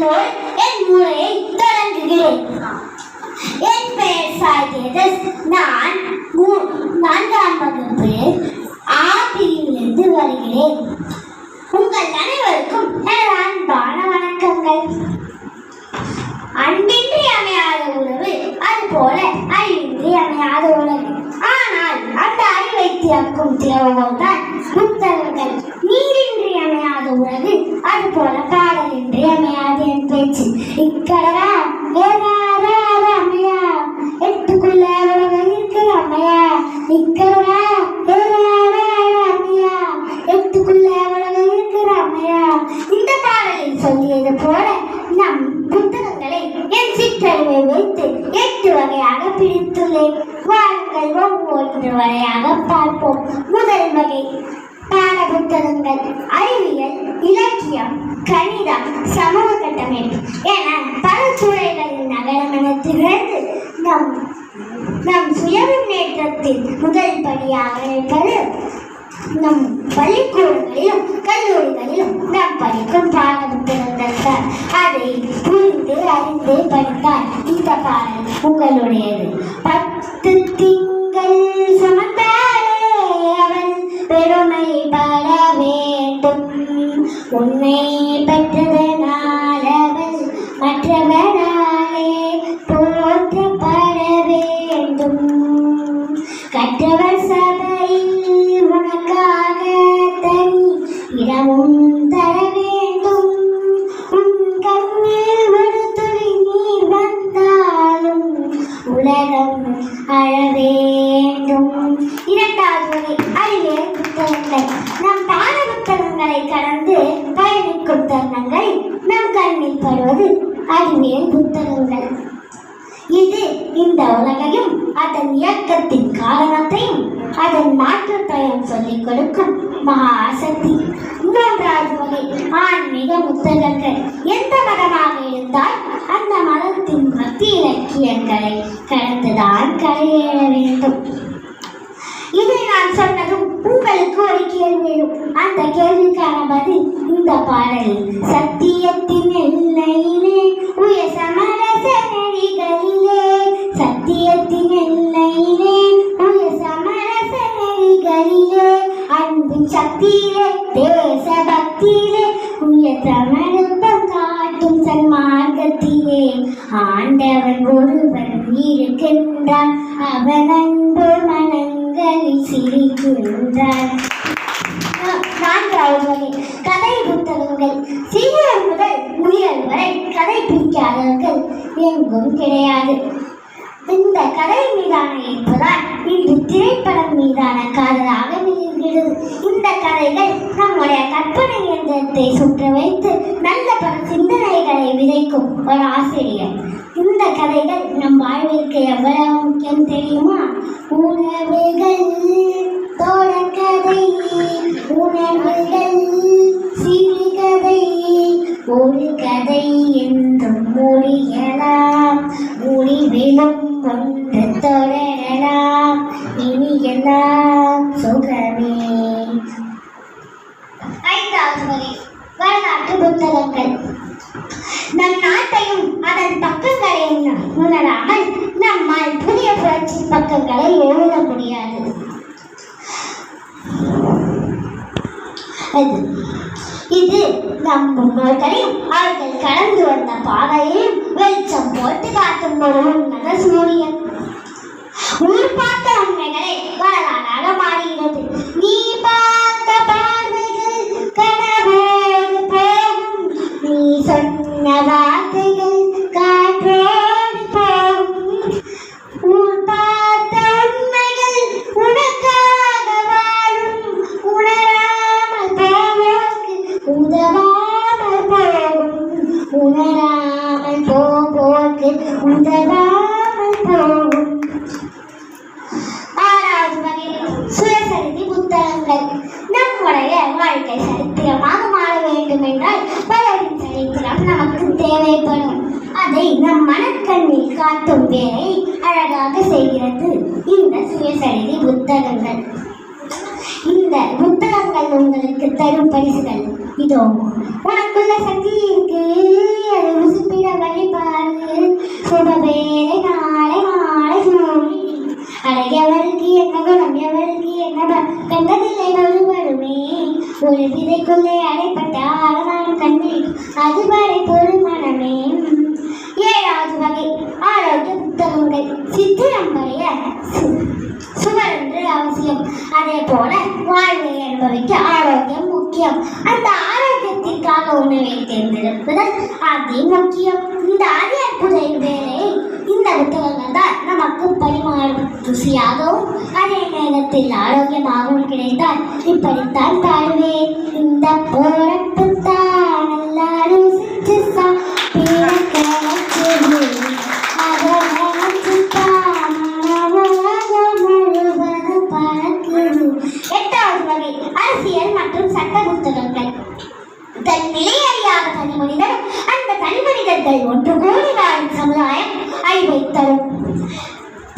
சொல்லோடு என் உரையை தொடங்குகிறேன். என் பெயர் சாய்தேஜஸ். நான் 4ஆம் வகுப்பு ஆபியிலிருந்து வருகிறேன். உங்கள் அனைவருக்கும் எனது அன்பான வணக்கங்கள். அன்பின்றி அமையாத உறவு, அதுபோல அறிவின்றி அமையாத உறவு. ஆனால் அந்த அறிவை திறக்கும் திறவுகோல்தான் புத்தகங்கள். நீரின்றி அமையாத உறவு, அதுபோல பாடலின்றி அமையாது என் பேச்சு. இக்கடரா ஏறாரா அமையா, எட்டுக்குள்ள இருக்கிற அமையா. இக்கடரா ஏறாரா அமையா, எட்டுக்குள்ள இருக்கிற அமையா. இந்த பாடலில் சொல்லியது போல நம் புத்தகங்களை என் சிற்றறிவை வைத்து 8 வகையாக பிரித்துள்ளேன். வாருங்கள் ஒவ்வொரு வகையாக பார்ப்போம். முதல் வகை பாட புத்தகங்கள். அறிவியல், இலக்கியம், கணிதம், சமூக கட்டமைப்பு என பல துறைகளில் நகரம் என திகழ்ந்து நம் சுய முன்னேற்றத்தில் முதல் படியாக இருப்பது நம் பள்ளிக்கூடங்களிலும் கல்லூரிகளிலும் நாம் படிக்கும் பாட புத்தகங்கள் தான். அதை புரிந்து அறிந்து படித்தால் இந்த பாடல் உங்களுடையது. 10 திங்கள் சுமந்தாலே அவள் பெருமைப்பட வேண்டும், உன்னை பெற்றதனால் அவள் மற்றவனாலே போற்றப்பட வேண்டும். கற்றவர் சபையில் உனக்காக தனி இடமும் தர வேண்டும், உன் கண்ணில் ஒரு துளி நீர் வந்தாலும் உலகம் அழ வேண்டும். 2வது வகை அறிவியல் புத்தகங்கள். நம் பாட புத்தகங்களை கடந்து பயணிக்கும் தருணங்கள் நம் கண்ணில் படுவது அறிவியல் புத்தகங்கள். இது இந்த உலகையும் அதன் இயக்கத்தின் காரணத்தையும் அதன் மாற்றத்தையும் சொல்லிக் கொடுக்கும் மகாசக்தி. 3வது வகை ஆன்மீக புத்தகங்கள். எந்த மதமாக இருந்தால் அந்த மதத்தின் பக்தி இலக்கியங்களை கடந்துதான் கரையேற வேண்டும். இதை நான் சொன்னதும் உங்களுக்கு ஒரு கேள்வி எழும். அந்த கேள்விக்கான பதில் இந்த பாடலில். சத்தியத்தின் எல்லையிலே உய சமரச நெறிகளிலே, சத்தியத்தின் எல்லையிலே உய சமரச நெறிகளிலே, அன்பின் சக்தியிலே தேச பக்தியிலே உய சமரசம் காட்டும் சன்மார்க்கத்திலே ஆண்டவன் ஒருவன் இருக்கின்றான், அவன் அன்பு மனங்களில் சிரிக்கின்றான். 4வது வகை கதை புத்தகங்கள். சிறியவர் முதல் முதியவர் வரை கதை பிடிக்காதவர்கள் எங்கும் கிடையாது. இந்த கதை மீதான ஈர்ப்புதான் இன்று திரைப்படம் மீதான காதலாக நிகழ்கிறது. இந்த கதைகள் நம்முடைய கற்பனை இயந்திரத்தை சுற்ற வைத்து நல்ல பல சிந்தனைகளை விதைக்கும் ஒரு ஆசிரியர். இந்த கதைகள் நம் வாழ்விற்கு எவ்வளவு முக்கியம் தெரியுமா? உணவுகள் தொடர்கதை, உணவுகள் சிறுகதை, ஒரு கதை என்றும் முடியலாம், முடிவிலும் ஒன்று தொடரலாம், இனி எல்லாம் சுகமே. 5வது வகை வரலாற்று புத்தகங்கள். நம் நாட்டையும் அதன் பக்கங்களையும் உணராமல் நம்மால் புதிய புரட்சி பக்கங்களை எழுத முடியாது. இது நம் முன்னோர்களையும் அவர்கள் கடந்து வந்த பாதையையும் வெளிச்சம் போட்டு காட்டும் ஒரு உன்னத சூரியன். ஊர் பார்த்த உண்மைகளை வரலாறாக மாறுகிறது. நீ பார்த்த பார்வைகள் கனவோடு போகும், நீ சொன்ன வார்த்தைகள் காற்றோடு போகும். ஊர் பார்த்த உண்மைகள் உனக்காக வாழும், உணராமல் போவோருக்கு உதவாமல் போகும், உணராமல் போவோருக்கு உதவாமல் போகும். 6வது வகை சுயசரிதை புத்தகங்கள். நம்முடைய வாழ்க்கை சரித்திரமாக மாற வேண்டும் என்றால் பலரின் சரித்திரம் நமக்கு தேவைப்படும். அதை நம் மனக்கண்ணில் காட்டும் வேலை அழகாக செய்கிறது இந்த சுயசரிதை புத்தகங்கள். இந்த புத்தகங்கள் உங்களுக்கு தரும் பரிசுகள் இதோ. உனக்குள்ள சக்தி இருக்கு, அது அது முக்கியம். இந்த அதி அற்புத வேலை இந்த புத்தகங்கள் தான் நமக்கு பரிமாறும் ருசியாகவும் அதே நேரத்தில் ஆரோக்கியமாகவும் கிடைத்தால் இப்படித்தான் பாடுவேன். இந்த போறப்புத்தான் நல்லா ருசிச்சு எட்டாவது வகை அரசியல் மற்றும் சட்ட புத்தகங்கள். தன் நிலையறியாத தனி மனிதர் அந்த தனி மனிதர்கள் ஒன்று கூடி வாழும் சமுதாயம் அறிவை தரும்.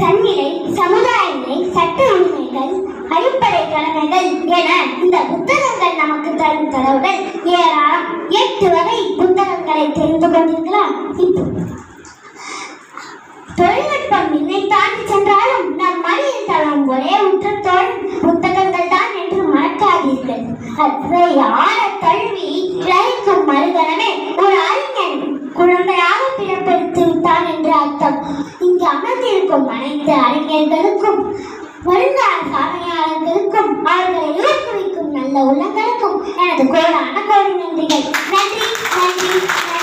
தன்னிலை, சமுதாய நிலை, சட்ட உரிமைகள், அடிப்படை கடமைகள் என இந்த புத்தகங்கள் நமக்கு தரும் தரவுகள் ஏராளம். 8 வகை புத்தகங்களை தெரிந்து கொண்டீர்களா? தொழில்நுட்பம் என்னை தாண்டி சென்றாலும் நம் மடியில் தரும் ஒரே உற்றத்தோடு புத்தகங்கள் தான் என்று மறக்காதீர்கள். அதை ஆழ தழுவி கிரகிக்கும் மறுகணமே ஒரு அறிஞன் குழந்தையாக பிறப்பெடுத்து விட்டான் என்று அர்த்தம். இங்கு அமர்ந்திருக்கும் அனைத்து அறிஞர்களுக்கும், வருங்கால சாதனையாளர்களுக்கும், அவர்களை ஊக்குவிக்கும் நல்ல உள்ளங்களுக்கும் எனது கோடான கோடி நன்றிகள். நன்றி, நன்றி, நன்றி.